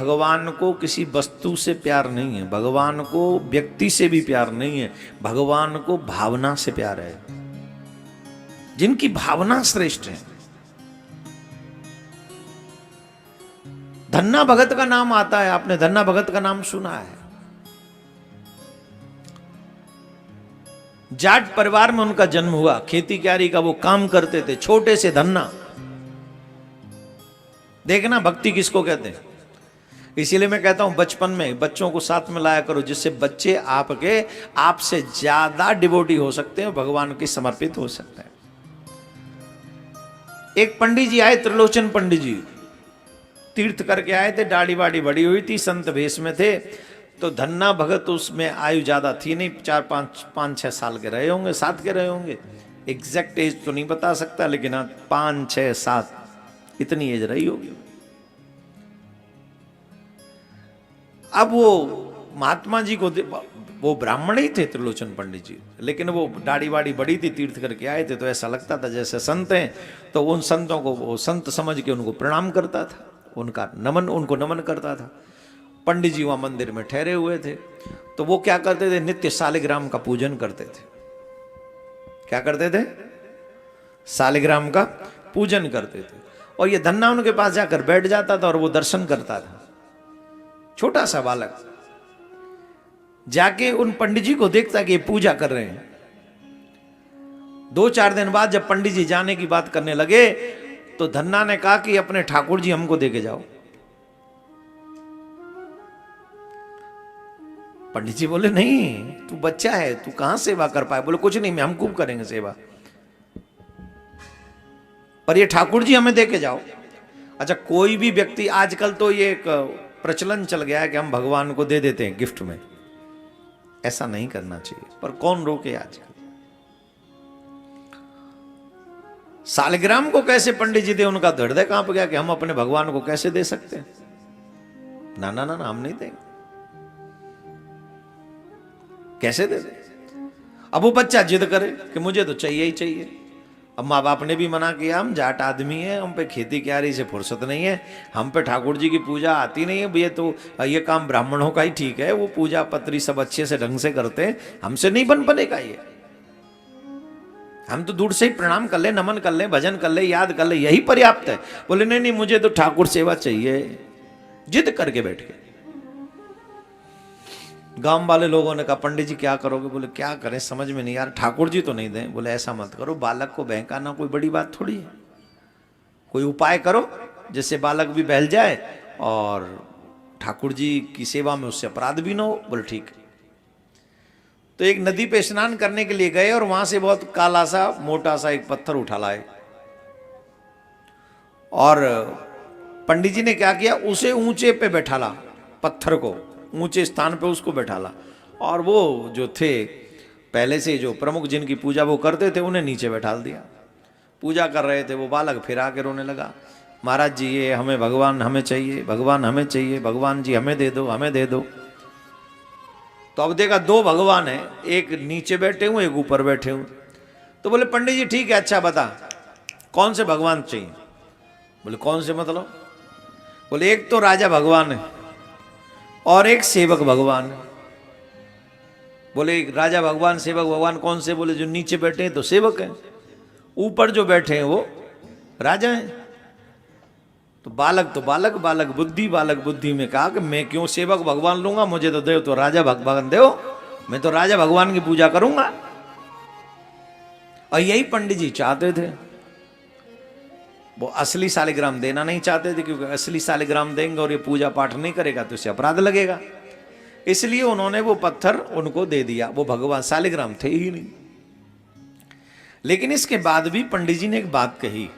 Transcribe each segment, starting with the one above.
भगवान को किसी वस्तु से प्यार नहीं है, भगवान को व्यक्ति से भी प्यार नहीं है, भगवान को भावना से प्यार है। जिनकी भावना श्रेष्ठ है। धन्ना भगत का नाम आता है, आपने धन्ना भगत का नाम सुना है। जाट परिवार में उनका जन्म हुआ, खेती क्यारी का वो काम करते थे, छोटे से धन्ना। देखना भक्ति किसको कहते हैं। इसीलिए मैं कहता हूं बचपन में बच्चों को साथ में लाया करो, जिससे बच्चे आपके आपसे ज्यादा डिवोटी हो सकते हैं, भगवान के समर्पित हो सकते हैं। एक पंडित जी आए, त्रिलोचन पंडित जी, तीर्थ करके आए थे, दाढ़ी वाड़ी बड़ी हुई थी, संत भेष में थे। तो धन्ना भगत उसमें आयु ज्यादा थी नहीं, 4-5-6 साल के रहे होंगे, 7 के रहे होंगे, एग्जैक्ट एज तो नहीं बता सकता, लेकिन 5-6-7 इतनी एज रही होगी। अब वो महात्मा जी को, वो ब्राह्मण ही थे त्रिलोचन पंडित जी, लेकिन वो दाढ़ी वाड़ी बड़ी थी, तीर्थ करके आए थे, तो ऐसा लगता था जैसे संत हैं। तो उन संतों को वो संत समझ के उनको प्रणाम करता था, उनको नमन करता था। पंडित जी वहां मंदिर में ठहरे हुए थे, तो वो क्या करते थे, नित्य शालिग्राम का पूजन करते थे। क्या करते थे? शालिग्राम का पूजन करते थे। और ये धन्ना उनके पास जाकर बैठ जाता था और वो दर्शन करता था, छोटा सा बालक जाके उन पंडित जी को देखता कि ये पूजा कर रहे हैं। 2-4 दिन बाद जब पंडित जी जाने की बात करने लगे, तो धन्ना ने कहा कि अपने ठाकुर जी हमको देके जाओ। पंडित जी बोले नहीं, तू बच्चा है, तू कहां सेवा कर पाए। बोले कुछ नहीं, हम खूब करेंगे सेवा, पर ये ठाकुर जी हमें देके जाओ। अच्छा, कोई भी व्यक्ति, आजकल तो ये एक प्रचलन चल गया है कि हम भगवान को दे देते हैं गिफ्ट में, ऐसा नहीं करना चाहिए, पर कौन रोके। आजकल शालिग्राम को कैसे पंडित जी दे, उनका हृदय कांप गया कि हम अपने भगवान को कैसे दे सकते हैं। ना ना ना, हम नहीं देंगे, कैसे दे दे। अब वो बच्चा जिद करे कि मुझे तो चाहिए ही चाहिए। अब माँ बाप ने भी मना किया, हम जाट आदमी हैं, हम पे खेती क्यारी से फुर्सत नहीं है, हम पे ठाकुर जी की पूजा आती नहीं है भैया, तो ये काम ब्राह्मणों का ही ठीक है, वो पूजा पत्री सब अच्छे से ढंग से करते हैं, हमसे नहीं बन बनेगा ये। हम तो दूर से ही प्रणाम कर ले, नमन कर ले, भजन कर ले, याद कर ले, यही पर्याप्त है। बोले नहीं नहीं, मुझे तो ठाकुर सेवा चाहिए, जिद करके बैठ गए। गांव वाले लोगों ने कहा पंडित जी क्या करोगे। बोले क्या करें, समझ में नहीं यार, ठाकुर जी तो नहीं दें। बोले ऐसा मत करो, बालक को बहकाना कोई बड़ी बात थोड़ी है, कोई उपाय करो जिससे बालक भी बहल जाए और ठाकुर जी की सेवा में उससे अपराध भी ना हो। बोले ठीक। तो एक नदी पे स्नान करने के लिए गए और वहां से बहुत काला सा मोटा सा एक पत्थर उठा लाए, और पंडित जी ने क्या किया, उसे ऊंचे पे बैठाला, पत्थर को ऊंचे स्थान पे उसको बैठाला, और वो जो थे पहले से जो प्रमुख जिनकी पूजा वो करते थे, उन्हें नीचे बैठाल दिया। पूजा कर रहे थे, वो बालक फिर आके रोने लगा, महाराज जी ये हमें भगवान हमें चाहिए, भगवान हमें चाहिए, भगवान जी हमें दे दो, हमें दे दो। तो अब देखा 2 भगवान है, एक नीचे बैठे हुए, एक ऊपर बैठे हुए। तो बोले पंडित जी ठीक है, अच्छा बता कौन से भगवान चाहिए। बोले कौन से मतलब। बोले एक तो राजा भगवान है और एक सेवक भगवान है। बोले राजा भगवान सेवक भगवान कौन से। बोले जो नीचे बैठे हैं तो सेवक हैं, ऊपर जो बैठे हैं वो राजा हैं। तो बालक बुद्धि में कहा कि मैं क्यों सेवक भगवान लूंगा, मुझे तो दो तो राजा भगवान दो, मैं तो राजा भगवान की पूजा करूंगा। और यही पंडित जी चाहते थे, वो असली शालिग्राम देना नहीं चाहते थे, क्योंकि असली शालिग्राम देंगे और ये पूजा पाठ नहीं करेगा तो इसे अपराध लगेगा। इसलिए उन्होंने वो पत्थर उनको दे दिया, वो भगवान शालिग्राम थे ही नहीं। लेकिन इसके बाद भी पंडित जी ने एक बात कही।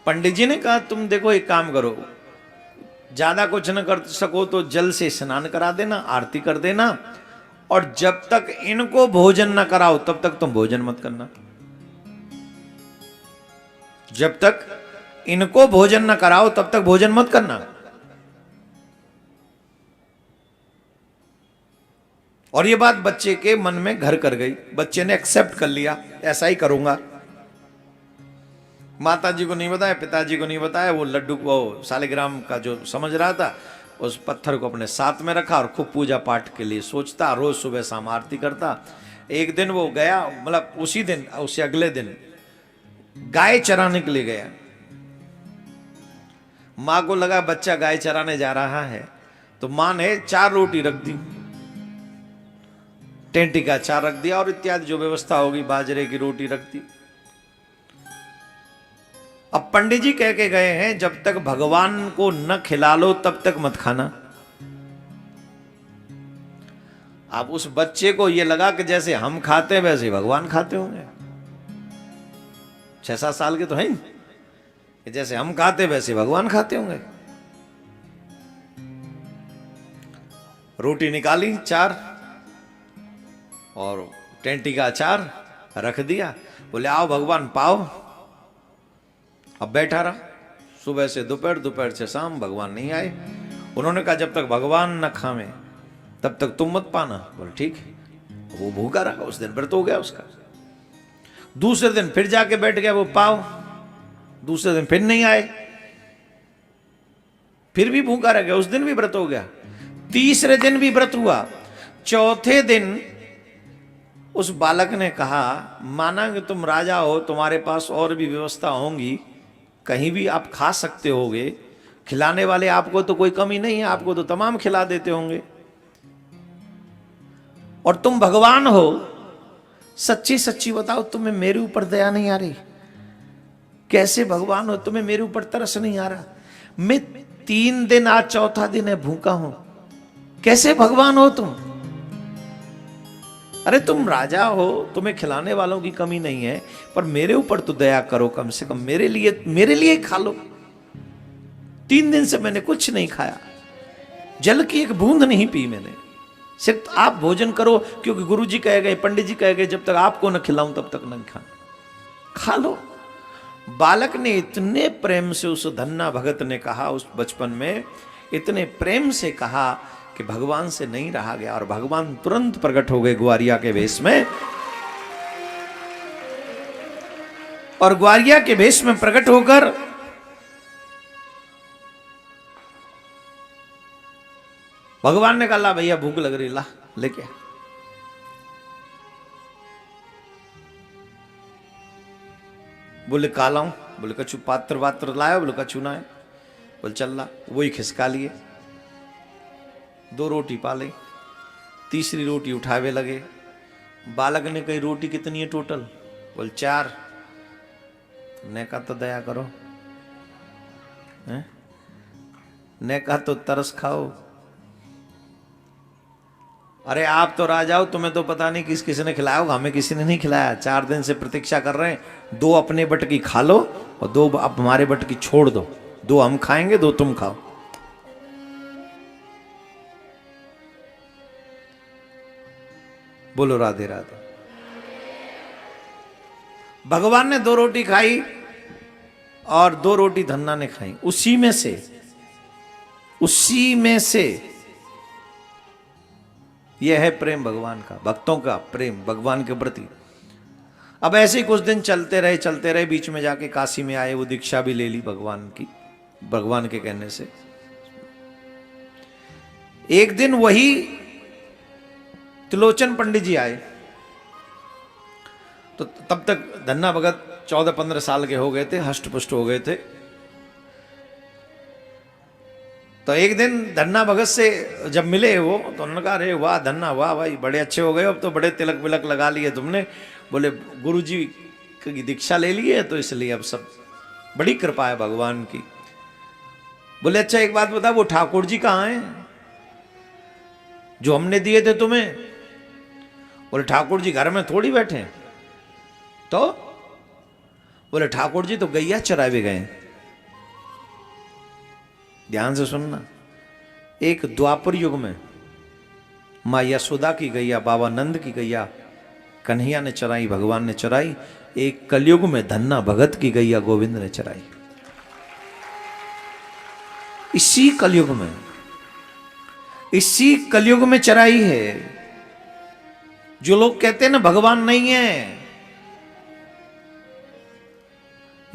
पंडित जी ने कहा तुम देखो एक काम करो, ज्यादा कुछ न कर सको तो जल से स्नान करा देना, आरती कर देना, और जब तक इनको भोजन न कराओ तब तक तुम भोजन मत करना। जब तक इनको भोजन न कराओ तब तक भोजन मत करना। और ये बात बच्चे के मन में घर कर गई, बच्चे ने एक्सेप्ट कर लिया, ऐसा ही करूंगा। माता जी को नहीं बताया, पिताजी को नहीं बताया। वो लड्डू वो सालिग्राम का जो समझ रहा था, उस पत्थर को अपने साथ में रखा और खूब पूजा पाठ के लिए सोचता, रोज सुबह शाम आरती करता। एक दिन वो गया, मतलब उसी दिन, उससे अगले दिन गाय चराने के लिए गया। मां को लगा बच्चा गाय चराने जा रहा है, तो मां ने 4 रोटी रख दी, टेंटी का अचार रख दिया और इत्यादि जो व्यवस्था होगी, बाजरे की रोटी रख दी। अब पंडित जी कह के गए हैं, जब तक भगवान को न खिला लो तब तक मत खाना। अब उस बच्चे को यह लगा कि जैसे हम खाते वैसे भगवान खाते होंगे। 6-7 साल के तो हैं, कि जैसे हम खाते वैसे भगवान खाते होंगे। रोटी निकाली 4 और टेंटी का अचार रख दिया। बोले आओ भगवान पाओ। अब बैठा रहा, सुबह से दोपहर, दोपहर से शाम, भगवान नहीं आए। उन्होंने कहा जब तक भगवान न खावे तब तक तुम मत पाना। बोले ठीक है। वो भूखा रहा, उस दिन व्रत हो गया उसका। दूसरे दिन फिर जाके बैठ गया, वो पाओ। दूसरे दिन फिर नहीं आए, फिर भी भूखा रह गया, उस दिन भी व्रत हो गया। तीसरे दिन भी व्रत हुआ। चौथे दिन उस बालक ने कहा, माना कि तुम राजा हो, तुम्हारे पास और भी व्यवस्था होंगी, कहीं भी आप खा सकते होगे, खिलाने वाले आपको तो कोई कमी नहीं है, आपको तो तमाम खिला देते होंगे, और तुम भगवान हो, सच्ची सच्ची बताओ, तुम्हें मेरे ऊपर दया नहीं आ रही? कैसे भगवान हो, तुम्हें मेरे ऊपर तरस नहीं आ रहा? मैं 3 दिन, आज चौथा दिन है, भूखा हूं, कैसे भगवान हो तुम? अरे तुम राजा हो, तुम्हें खिलाने वालों की कमी नहीं है, पर मेरे ऊपर तो दया करो, कम से कम मेरे लिए खा लो। 3 दिन से मैंने कुछ नहीं खाया, जल की एक बूंद नहीं पी मैंने, सिर्फ आप भोजन करो, क्योंकि गुरु जी कह गए, पंडित जी कह गए, जब तक आपको न खिलाऊं तब तक नहीं खा लो। बालक ने इतने प्रेम से, उस धन्ना भगत ने कहा, उस बचपन में इतने प्रेम से कहा कि भगवान से नहीं रहा गया, और भगवान तुरंत प्रकट हो गए ग्वारिया के वेश में। और ग्वारिया के वेश में प्रकट होकर भगवान ने कहा, ला भैया भूख लग रही, ला लेके। बोले का लाऊं? बोले कछु पात्र वात्र लाया? बोले कछु ना है। बोले चल ला। वही खिसका लिए, 2 रोटी पा ली, तीसरी रोटी उठावे लगे। बालक ने कही, रोटी कितनी है टोटल? बोले 4। ने कहा तो दया करो, ने कहा तो तरस खाओ। अरे आप तो राजा हो, तुम्हें तो पता नहीं किस किसी ने खिलाया होगा, हमें किसी ने नहीं खिलाया। 4 दिन से प्रतीक्षा कर रहे हैं, 2 अपने बट की खा लो और 2 अब हमारे बट की छोड़ दो, 2 हम खाएंगे, 2 तुम खाओ। बोलो राधे राधे। भगवान ने 2 रोटी खाई और 2 रोटी धन्ना ने खाई। उसी में से यह है प्रेम भगवान का, भक्तों का प्रेम भगवान के प्रति। अब ऐसे ही कुछ दिन चलते रहे, बीच में जाके काशी में आए, वो दीक्षा भी ले ली भगवान की, भगवान के कहने से। एक दिन वही त्रिलोचन पंडित जी आए, तो तब तक धन्ना भगत 14-15 साल के हो गए थे, हष्ट पुष्ट हो गए थे। तो एक दिन धन्ना भगत से जब मिले वो, तो उन्होंने कहा, अरे वाह धन्ना, वाह भाई, बड़े अच्छे हो गए, अब तो बड़े तिलक विलक लगा लिए तुमने। बोले गुरु जी की दीक्षा ले लिए, तो इसलिए अब सब बड़ी कृपा है भगवान की। बोले अच्छा एक बात बता, वो ठाकुर जी कहाँ हैं जो हमने दिए थे तुम्हें? बोले ठाकुर जी घर में थोड़ी बैठे हैं। तो बोले ठाकुर जी तो गैया चरावे गए। ध्यान से सुनना, एक द्वापर युग में मां यशोदा की गैया, बाबा नंद की गैया कन्हैया ने चराई, भगवान ने चराई। एक कलयुग में धन्ना भगत की गैया गोविंद ने चराई। इसी कलयुग में चराई है। जो लोग कहते हैं ना भगवान नहीं है,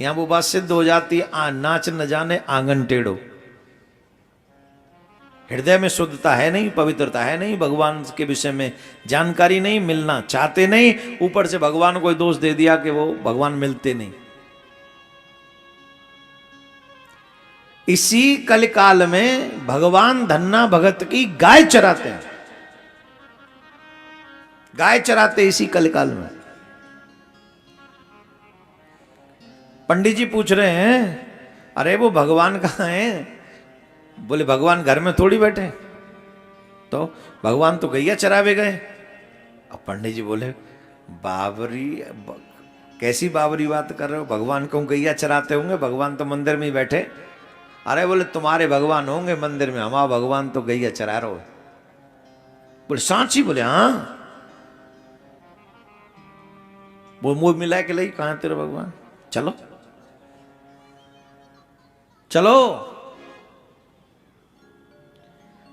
यहां वो बात सिद्ध हो जाती है, नाच न जाने आंगन टेढ़ो। हृदय में शुद्धता है नहीं, पवित्रता है नहीं, भगवान के विषय में जानकारी नहीं, मिलना चाहते नहीं, ऊपर से भगवान को दोष दे दिया कि वो भगवान मिलते नहीं। इसी कलिकाल में भगवान धन्ना भगत की गाय चराते हैं, गाय चराते इसी कलिकाल में। पंडित जी पूछ रहे हैं, अरे वो भगवान कहाँ हैं? बोले भगवान घर में थोड़ी बैठे, तो भगवान तो गैया चरावे गए। अब पंडित जी बोले, बाबरी कैसी बाबरी बात कर रहे हो? भगवान को गैया चराते होंगे, भगवान तो मंदिर में ही बैठे। अरे बोले तुम्हारे भगवान होंगे मंदिर में, हमारा भगवान तो गैया चरा रहे हो। बोले सांची? बोले हाँ। वो मुंह मिला के लाई, कहां तेरे भगवान? चलो चलो।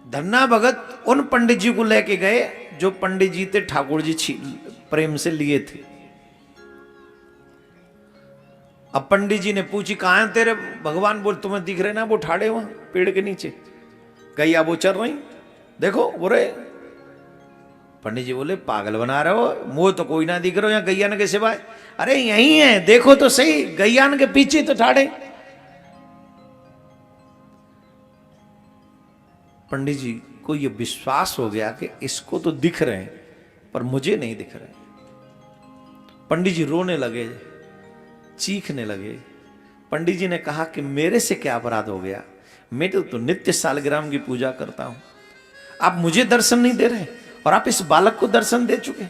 धन्ना भगत उन पंडित जी को लेके गए जो पंडित जी थे ठाकुर जी प्रेम से लिए थे। अब पंडित जी ने पूछी, कहां है तेरे भगवान? बोल तुम्हें दिख रहे ना वो ठाड़े वहां पेड़ के नीचे, गैया वो चल रही, देखो बोले। पंडित जी बोले पागल बना रहे हो, मुंह तो कोई ना दिख रहा हो यहाँ गैयान के सिवाय। अरे यही है, देखो तो सही, गैयान के पीछे तो ठाड़े। पंडित जी को यह विश्वास हो गया कि इसको तो दिख रहे हैं पर मुझे नहीं दिख रहे। पंडित जी रोने लगे, चीखने लगे। पंडित जी ने कहा कि मेरे से क्या अपराध हो गया? मैं तो नित्य सालग्राम की पूजा करता हूं, आप मुझे दर्शन नहीं दे रहे और आप इस बालक को दर्शन दे चुके।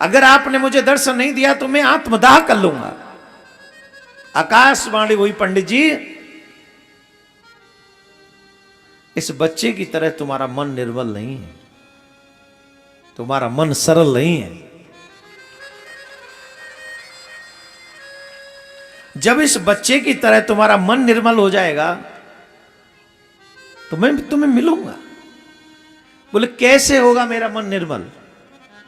अगर आपने मुझे दर्शन नहीं दिया तो मैं आत्मदाह कर लूंगा। आकाशवाणी हुई, पंडित जी इस बच्चे की तरह तुम्हारा मन निर्मल नहीं है, तुम्हारा मन सरल नहीं है। जब इस बच्चे की तरह तुम्हारा मन निर्मल हो जाएगा तो मैं तुम्हें मिलूंगा। बोले कैसे होगा मेरा मन निर्मल?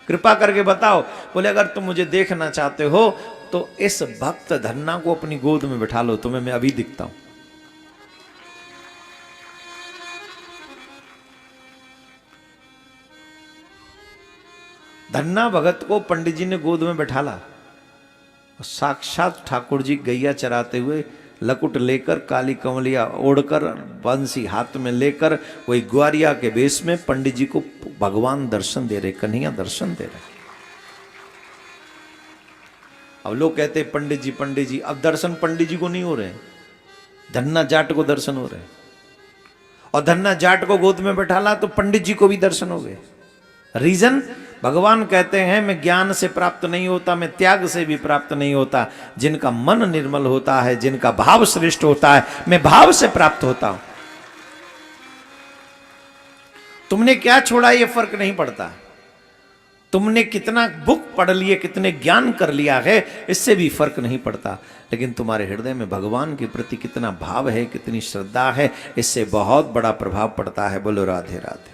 कृपा करके बताओ। बोले अगर तुम मुझे देखना चाहते हो तो इस भक्त धन्ना को अपनी गोद में बिठा लो, तुम्हें मैं अभी दिखता हूं। धन्ना भगत को पंडित जी ने गोद में बैठाला और साक्षात ठाकुर जी गैया चराते हुए लकुट लेकर, काली कमलिया ओढ़कर, बंसी हाथ में लेकर, वही ग्वारिया के वेश में पंडित जी को भगवान दर्शन दे रहे, कन्हैया दर्शन दे रहे। अब लोग कहते पंडित जी, अब दर्शन पंडित जी को नहीं हो रहे, धन्ना जाट को दर्शन हो रहे। और धन्ना जाट को गोद में बैठाला तो पंडित जी को भी दर्शन हो गए। रीजन, भगवान कहते हैं मैं ज्ञान से प्राप्त नहीं होता, मैं त्याग से भी प्राप्त नहीं होता। जिनका मन निर्मल होता है, जिनका भाव श्रेष्ठ होता है, मैं भाव से प्राप्त होता हूं। तुमने क्या छोड़ा ये फर्क नहीं पड़ता, तुमने कितना बुक पढ़ लिए, कितने ज्ञान कर लिया है, इससे भी फर्क नहीं पड़ता। लेकिन तुम्हारे हृदय में भगवान के प्रति कितना भाव है, कितनी श्रद्धा है, इससे बहुत बड़ा प्रभाव पड़ता है। बोलो राधे राधे।